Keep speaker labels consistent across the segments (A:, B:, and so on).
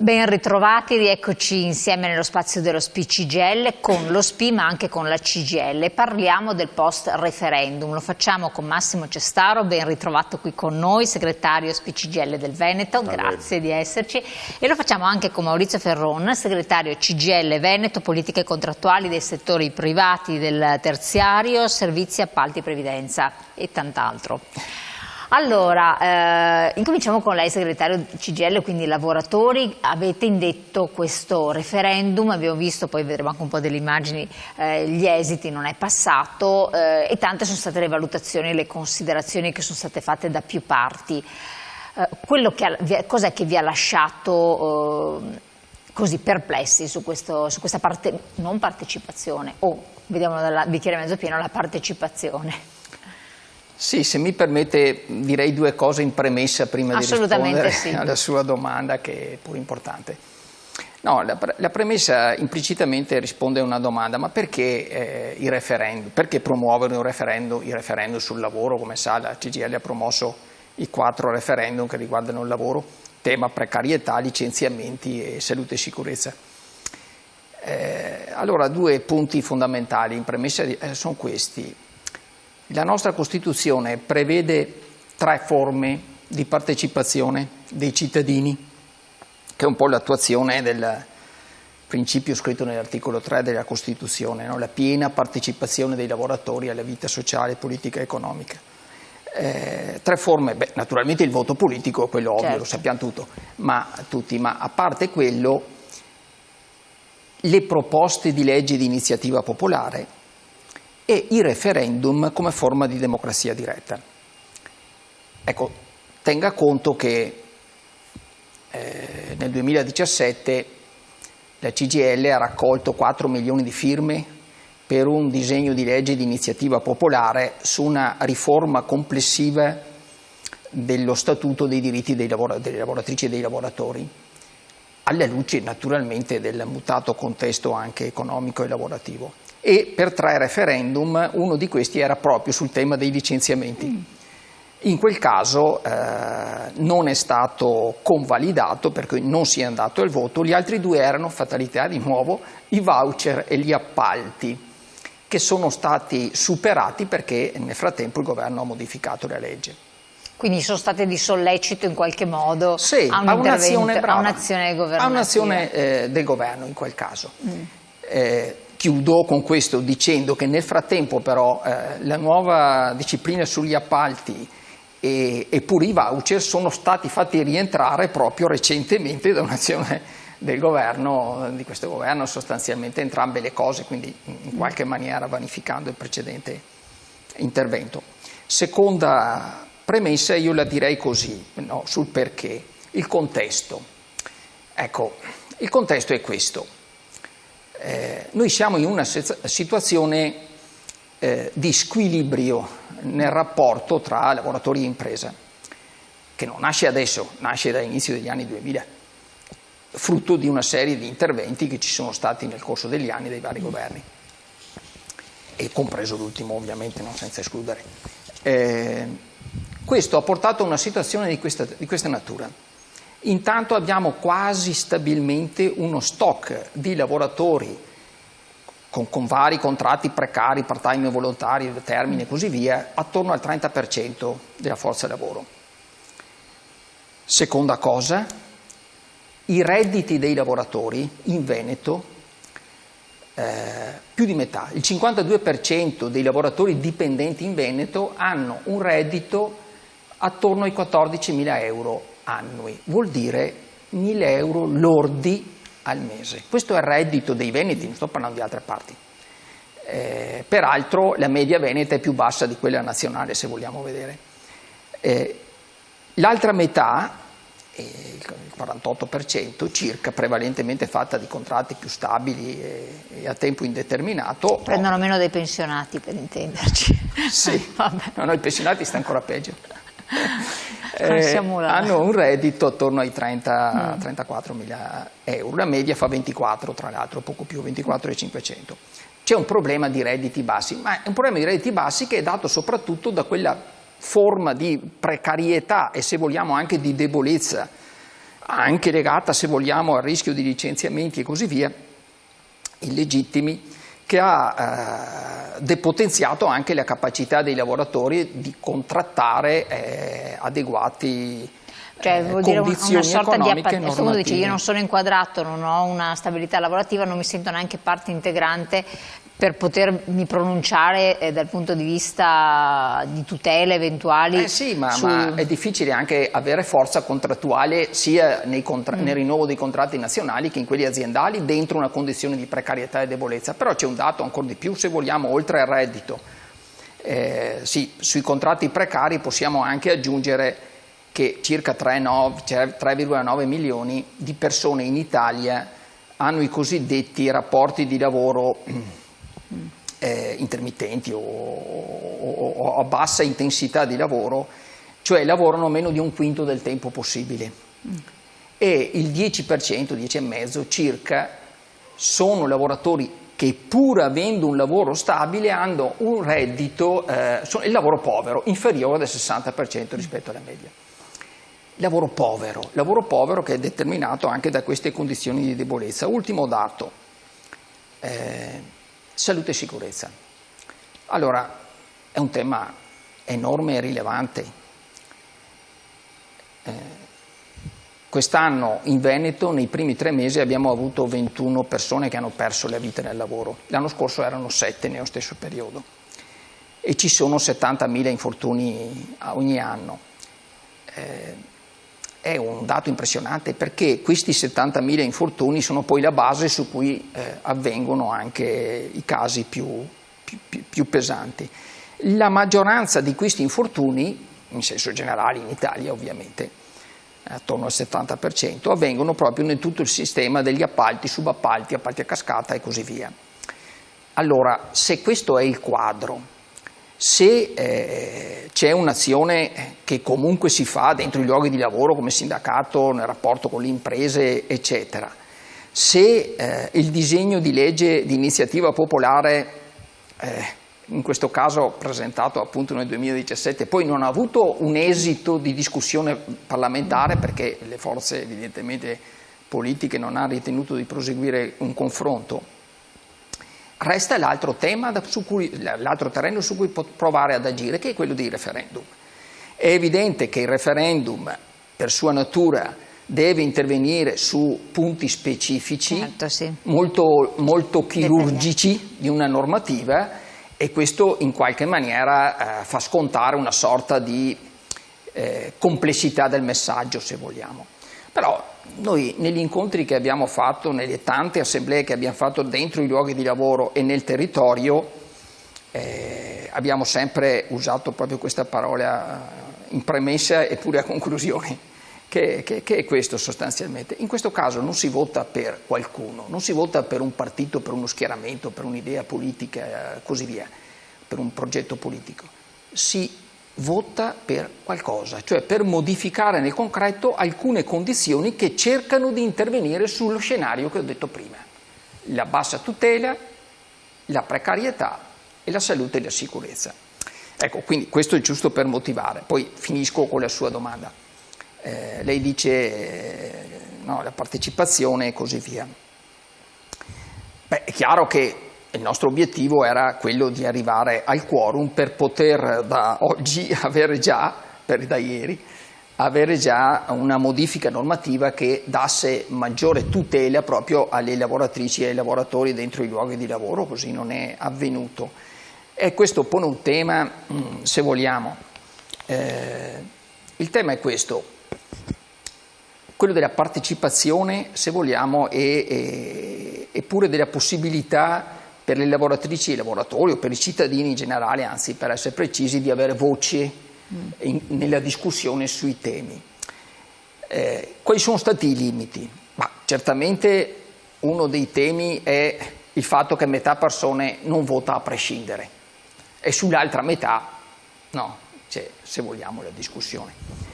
A: Ben ritrovati, rieccoci insieme nello spazio dello SPI CGIL con lo SPI ma anche con la CGIL. Parliamo del post referendum, lo facciamo con Massimo Cestaro, ben ritrovato qui con noi, segretario SPI CGIL del Veneto, grazie di esserci, e lo facciamo anche con Maurizio Ferron, segretario CGIL Veneto, politiche contrattuali dei settori privati, del terziario, servizi, appalti, previdenza e tant'altro. Allora, incominciamo con lei, segretario CGIL, quindi lavoratori. Avete indetto questo referendum, abbiamo visto, poi vedremo anche un po' delle immagini, gli esiti, non è passato e tante sono state le valutazioni e le considerazioni che sono state fatte da più parti. Cos'è che vi ha lasciato così perplessi su questa parte, non partecipazione, vediamo dal bicchiere mezzo pieno, la partecipazione?
B: Sì, se mi permette direi due cose in premessa prima di rispondere alla sua domanda, che è pure importante. No, la premessa implicitamente risponde a una domanda: ma perché i referendum? Perché promuovere il referendum sul lavoro? Come sa, la CGIL ha promosso i 4 referendum che riguardano il lavoro, tema precarietà, licenziamenti e salute e sicurezza. Allora, 2 punti fondamentali in premessa sono questi. La nostra Costituzione prevede 3 forme di partecipazione dei cittadini, che è un po' l'attuazione del principio scritto nell'articolo 3 della Costituzione, no? La piena partecipazione dei lavoratori alla vita sociale, politica e economica. 3 forme, naturalmente il voto politico, quello ovvio, certo. Lo sappiamo tutti, ma a parte quello, le proposte di legge di iniziativa popolare e i referendum come forma di democrazia diretta. Ecco, tenga conto che nel 2017 la CGIL ha raccolto 4 milioni di firme per un disegno di legge di iniziativa popolare su una riforma complessiva dello Statuto dei diritti delle lavoratrici e dei lavoratori, alla luce naturalmente del mutato contesto anche economico e lavorativo. E per 3 referendum, uno di questi era proprio sul tema dei licenziamenti. In quel caso non è stato convalidato, per cui non si è andato al voto. Gli altri 2 erano, fatalità di nuovo, i voucher e gli appalti, che sono stati superati perché nel frattempo il governo ha modificato la legge. Quindi sono state di sollecito in qualche modo a un'azione governativa. A un'azione del governo in quel caso. Chiudo con questo dicendo che nel frattempo però la nuova disciplina sugli appalti e pure i voucher sono stati fatti rientrare proprio recentemente da un'azione del governo, di questo governo, sostanzialmente entrambe le cose, quindi in qualche maniera vanificando il precedente intervento. Seconda premessa, io la direi così, no, sul perché, il contesto. Ecco, il contesto è questo. Noi siamo in una situazione di squilibrio nel rapporto tra lavoratori e impresa, che non nasce adesso, nasce dall'inizio degli anni 2000, frutto di una serie di interventi che ci sono stati nel corso degli anni dai vari governi, e compreso l'ultimo ovviamente, non senza escludere. Questo ha portato a una situazione di questa natura. Intanto abbiamo quasi stabilmente uno stock di lavoratori con vari contratti precari, part-time volontari, termine e così via, attorno al 30% della forza lavoro. Seconda cosa, i redditi dei lavoratori in Veneto, più di metà, il 52% dei lavoratori dipendenti in Veneto hanno un reddito attorno ai 14.000 euro annui, vuol dire 1.000 euro lordi al mese. Questo è il reddito dei veneti, non sto parlando di altre parti. Peraltro la media veneta è più bassa di quella nazionale, se vogliamo vedere. L'altra metà, il 48% circa, prevalentemente fatta di contratti più stabili e a tempo indeterminato. Prendono meno dei pensionati, per intenderci. Sì, no, i pensionati stanno ancora peggio. Hanno un reddito attorno ai 30-34.000 euro, la media fa 24, tra l'altro poco più, 24.500. C'è un problema di redditi bassi, ma è un problema di redditi bassi che è dato soprattutto da quella forma di precarietà e, se vogliamo, anche di debolezza anche legata, se vogliamo, al rischio di licenziamenti e così via, illegittimi, che ha depotenziato anche la capacità dei lavoratori di contrattare adeguati
A: cioè vuol dire una sorta di
B: appartenenza.
A: Se uno dice io non sono inquadrato, non ho una stabilità lavorativa, non mi sento neanche parte integrante per potermi pronunciare dal punto di vista di tutele eventuali.
B: Sì, ma è difficile anche avere forza contrattuale sia nel rinnovo dei contratti nazionali che in quelli aziendali dentro una condizione di precarietà e debolezza. Però c'è un dato ancora di più, se vogliamo, oltre al reddito. Sì, sui contratti precari possiamo anche aggiungere che circa 3,9 milioni di persone in Italia hanno i cosiddetti rapporti di lavoro intermittenti o a bassa intensità di lavoro, cioè lavorano meno di un quinto del tempo possibile. E il 10%, 10,5% circa, sono lavoratori che pur avendo un lavoro stabile hanno un reddito, il lavoro povero, inferiore del 60% rispetto alla media. Lavoro povero che è determinato anche da queste condizioni di debolezza. Ultimo dato, salute e sicurezza. Allora, è un tema enorme e rilevante. Quest'anno in Veneto, nei primi 3 mesi, abbiamo avuto 21 persone che hanno perso la vita nel lavoro. L'anno scorso erano 7 nello stesso periodo. E ci sono 70.000 infortuni ogni anno. È un dato impressionante perché questi 70.000 infortuni sono poi la base su cui avvengono anche i casi più pesanti. La maggioranza di questi infortuni, in senso generale in Italia ovviamente, attorno al 70%, avvengono proprio in tutto il sistema degli appalti, subappalti, appalti a cascata e così via. Allora, se questo è il quadro, se c'è un'azione che comunque si fa dentro i luoghi di lavoro come sindacato, nel rapporto con le imprese, eccetera, se il disegno di legge di iniziativa popolare, in questo caso presentato appunto nel 2017, poi non ha avuto un esito di discussione parlamentare perché le forze evidentemente politiche non hanno ritenuto di proseguire un confronto, resta l'altro terreno su cui provare ad agire, che è quello dei referendum. È evidente che il referendum, per sua natura, deve intervenire su punti specifici,
A: certo, sì,
B: molto chirurgici di una normativa, e questo in qualche maniera fa scontare una sorta di complessità del messaggio, se vogliamo. Però noi negli incontri che abbiamo fatto, nelle tante assemblee che abbiamo fatto dentro i luoghi di lavoro e nel territorio, abbiamo sempre usato proprio questa parola in premessa e pure a conclusione, che è questo sostanzialmente. In questo caso non si vota per qualcuno, non si vota per un partito, per uno schieramento, per un'idea politica, così via, per un progetto politico. Si vota per qualcosa, cioè per modificare nel concreto alcune condizioni che cercano di intervenire sullo scenario che ho detto prima: la bassa tutela, la precarietà e la salute e la sicurezza. Ecco, quindi questo è giusto per motivare. Poi finisco con la sua domanda. Lei dice no, la partecipazione e così via. Beh, è chiaro che il nostro obiettivo era quello di arrivare al quorum per poter da oggi da ieri, avere già una modifica normativa che dasse maggiore tutela proprio alle lavoratrici e ai lavoratori dentro i luoghi di lavoro, così non è avvenuto. E questo pone un tema, se vogliamo. Il tema è questo, quello della partecipazione, se vogliamo, e pure della possibilità per le lavoratrici e i lavoratori o per i cittadini in generale, anzi per essere precisi, di avere voce nella discussione sui temi. Quali sono stati i limiti? Ma certamente uno dei temi è il fatto che metà persone non vota a prescindere e sull'altra metà no, c'è, se vogliamo, la discussione.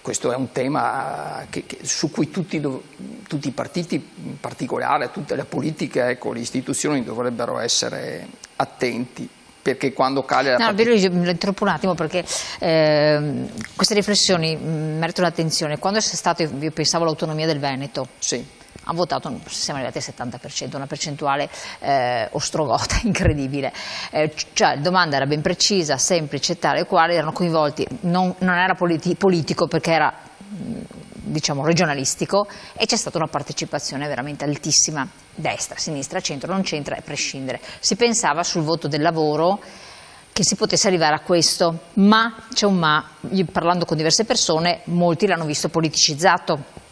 B: Questo è un tema su cui tutti i partiti, in particolare tutta la politica, ecco, le istituzioni dovrebbero essere attenti. perché quando cala la
A: lo interrompo un attimo perché queste riflessioni meritano attenzione. Quando c'è stato, io pensavo all'autonomia del Veneto,
B: sì,
A: ha votato, siamo arrivati al 70%, una percentuale ostrovota, incredibile. Cioè, la domanda era ben precisa, semplice, tale e quale, erano coinvolti, non era politico perché era diciamo regionalistico, e c'è stata una partecipazione veramente altissima, destra, sinistra, centro, non c'entra e prescindere. Si pensava sul voto del lavoro che si potesse arrivare a questo, ma c'è un ma, io parlando con diverse persone, molti l'hanno visto politicizzato.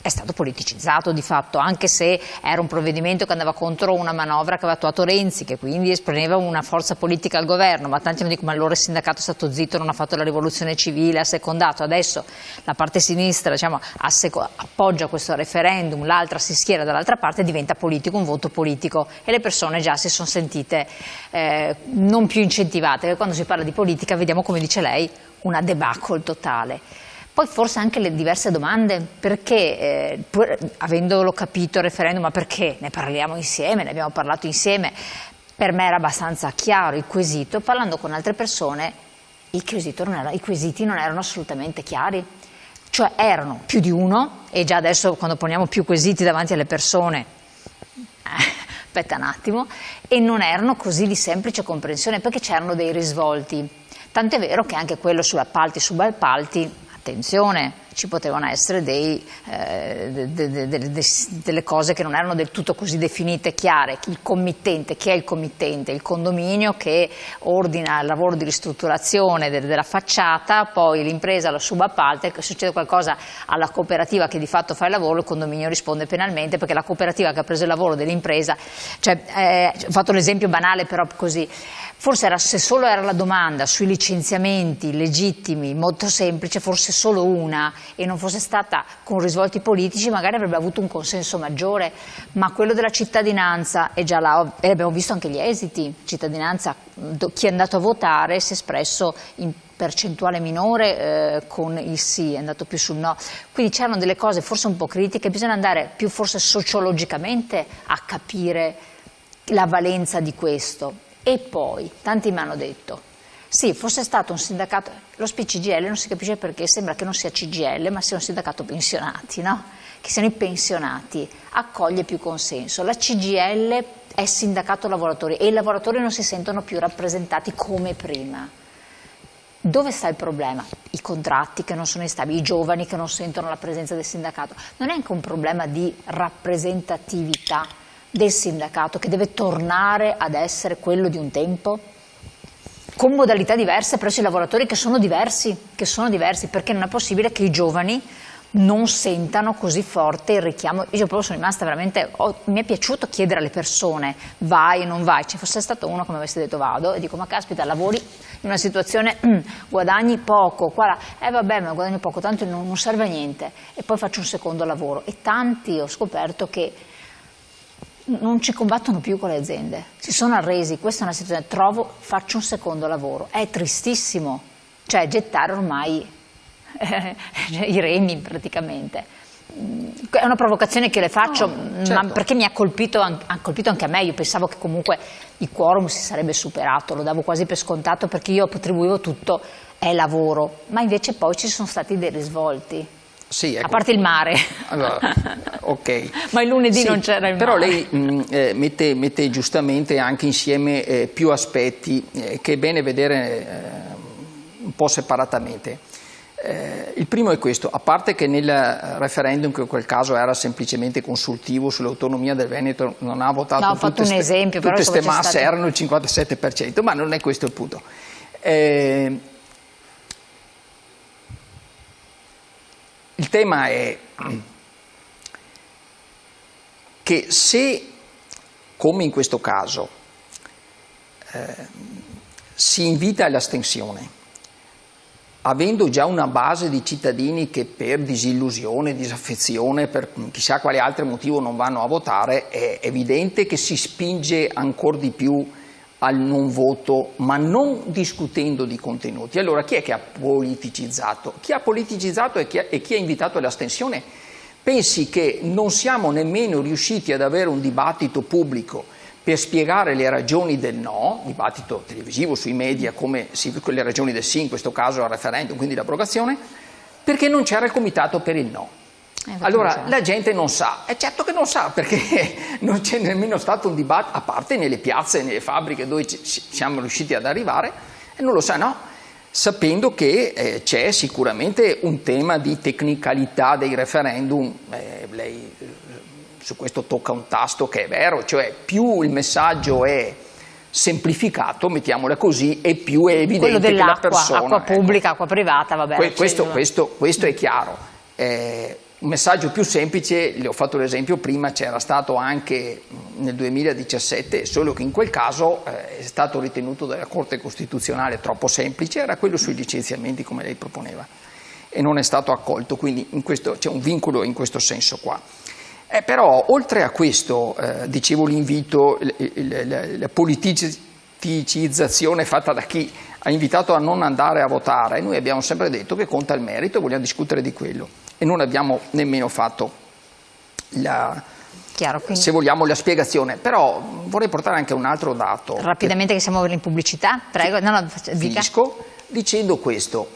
A: È stato politicizzato di fatto, anche se era un provvedimento che andava contro una manovra che aveva attuato Renzi, che quindi esponeva una forza politica al governo, ma tanti mi dicono ma allora il sindacato è stato zitto, non ha fatto la rivoluzione civile, ha secondato. Adesso la parte sinistra, diciamo, appoggia questo referendum, l'altra si schiera dall'altra parte, diventa politico, un voto politico, e le persone già si sono sentite non più incentivate, perché quando si parla di politica vediamo, come dice lei, una debacle totale. Poi forse anche le diverse domande, perché pur avendolo capito il referendum, ma perché ne parliamo insieme, ne abbiamo parlato insieme, per me era abbastanza chiaro il quesito. Parlando con altre persone i quesiti non erano assolutamente chiari, cioè erano più di uno, e già adesso quando poniamo più quesiti davanti alle persone aspetta un attimo, e non erano così di semplice comprensione, perché c'erano dei risvolti, tant'è vero che anche quello su appalti e subappalti, attenzione, ci potevano essere delle cose che non erano del tutto così definite e chiare. Il committente, chi è il committente? Il condominio che ordina il lavoro di ristrutturazione della facciata, poi l'impresa lo subappalta, e succede qualcosa alla cooperativa che di fatto fa il lavoro, il condominio risponde penalmente perché la cooperativa che ha preso il lavoro dell'impresa, cioè, ho fatto l'esempio banale però così. Forse se solo era la domanda sui licenziamenti legittimi, molto semplice, forse solo una, e non fosse stata con risvolti politici, magari avrebbe avuto un consenso maggiore, ma quello della cittadinanza è già là, e abbiamo visto anche gli esiti. Cittadinanza, chi è andato a votare si è espresso in percentuale minore con il sì, è andato più sul no, quindi c'erano delle cose forse un po' critiche, bisogna andare più forse sociologicamente a capire la valenza di questo. E poi, tanti mi hanno detto, sì, fosse stato un sindacato, lo SPI-CGIL non si capisce perché, sembra che non sia CGIL, ma sia un sindacato pensionati, no? Che siano i pensionati, accoglie più consenso. La CGIL è sindacato lavoratori e i lavoratori non si sentono più rappresentati come prima. Dove sta il problema? I contratti che non sono instabili, i giovani che non sentono la presenza del sindacato. Non è anche un problema di rappresentatività del sindacato, che deve tornare ad essere quello di un tempo, con modalità diverse presso i lavoratori che sono diversi, perché non è possibile che i giovani non sentano così forte il richiamo. Io proprio sono rimasta veramente, mi è piaciuto chiedere alle persone, vai o non vai, ci fosse stato uno che mi avesse detto vado, e dico ma caspita, lavori in una situazione, guadagni poco, qua, vabbè, ma guadagno poco, tanto non serve a niente, e poi faccio un secondo lavoro. E tanti ho scoperto che non ci combattono più con le aziende, si sono arresi, questa è una situazione, faccio un secondo lavoro, è tristissimo, cioè gettare ormai i remi praticamente. È una provocazione che le faccio, certo, ma perché mi ha colpito anche a me. Io pensavo che comunque il quorum si sarebbe superato, lo davo quasi per scontato perché io attribuivo tutto è lavoro, ma invece poi ci sono stati dei risvolti.
B: Sì, ecco.
A: A parte il mare,
B: allora, okay.
A: Ma il lunedì
B: sì,
A: non c'era il
B: però
A: mare.
B: Lei mette giustamente anche insieme più aspetti che è bene vedere un po' separatamente. Il primo è questo: a parte che nel referendum, che in quel caso era semplicemente consultivo sull'autonomia del Veneto, non ha votato,
A: ho fatto un esempio,
B: tutte queste masse
A: stato...
B: erano il 57%, ma non è questo il punto. Il tema è che se, come in questo caso, si invita all'astensione, avendo già una base di cittadini che per disillusione, disaffezione, per chissà quale altro motivo non vanno a votare, è evidente che si spinge ancora di più al non voto, ma non discutendo di contenuti. Allora chi è che ha politicizzato? Chi ha politicizzato e chi ha invitato all'astensione. Pensi che non siamo nemmeno riusciti ad avere un dibattito pubblico per spiegare le ragioni del no, dibattito televisivo sui media come le ragioni del sì, in questo caso al referendum, quindi l'abrogazione, perché non c'era il comitato per il no. Allora la gente non sa, è certo che non sa, perché non c'è nemmeno stato un dibattito, a parte nelle piazze, nelle fabbriche dove siamo riusciti ad arrivare, e non lo sa, no, sapendo che c'è sicuramente un tema di tecnicalità dei referendum. Lei su questo tocca un tasto che è vero, cioè più il messaggio è semplificato, mettiamola così, e più è evidente che la persona...
A: acqua pubblica, acqua privata, vabbè.
B: Questo è chiaro. Un messaggio più semplice, le ho fatto l'esempio prima, c'era stato anche nel 2017, solo che in quel caso è stato ritenuto dalla Corte Costituzionale troppo semplice, era quello sui licenziamenti come lei proponeva, e non è stato accolto, quindi c'è un vincolo in questo senso qua. Però oltre a questo, dicevo l'invito, la politicizzazione fatta da chi ha invitato a non andare a votare, noi abbiamo sempre detto che conta il merito, vogliamo discutere di quello, e non abbiamo nemmeno fatto se vogliamo la spiegazione. Però vorrei portare anche un altro dato.
A: Rapidamente che siamo in pubblicità, prego.
B: Finisco dicendo questo.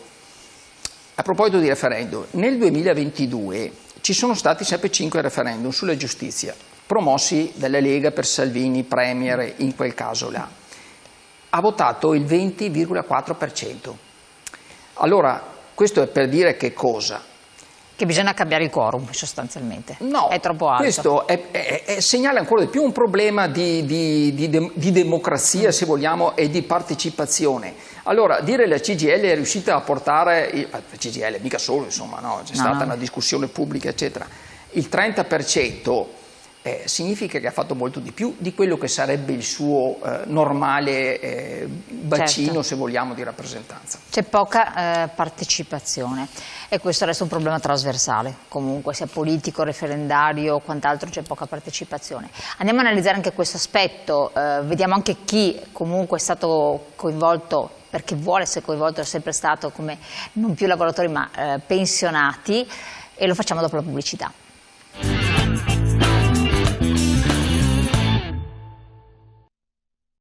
B: A proposito di referendum, nel 2022 ci sono stati sempre 5 referendum sulla giustizia, promossi dalla Lega per Salvini, Premier in quel caso là. Ha votato il 20,4%. Allora, questo è per dire che cosa?
A: Che bisogna cambiare il quorum, sostanzialmente.
B: No,
A: è troppo alto.
B: Questo segnala ancora di più un problema di democrazia, se vogliamo, e di partecipazione. Allora, dire la CGIL è riuscita a portare, la CGIL mica solo, insomma, no, c'è stata una discussione pubblica, eccetera, il 30%, significa che ha fatto molto di più di quello che sarebbe il suo normale bacino, certo, se vogliamo, di rappresentanza.
A: C'è poca partecipazione, e questo resta un problema trasversale, comunque sia politico, referendario o quant'altro, c'è poca partecipazione. Andiamo a analizzare anche questo aspetto, vediamo anche chi comunque è stato coinvolto, perché vuole essere coinvolto, è sempre stato come non più lavoratori ma pensionati, e lo facciamo dopo la pubblicità.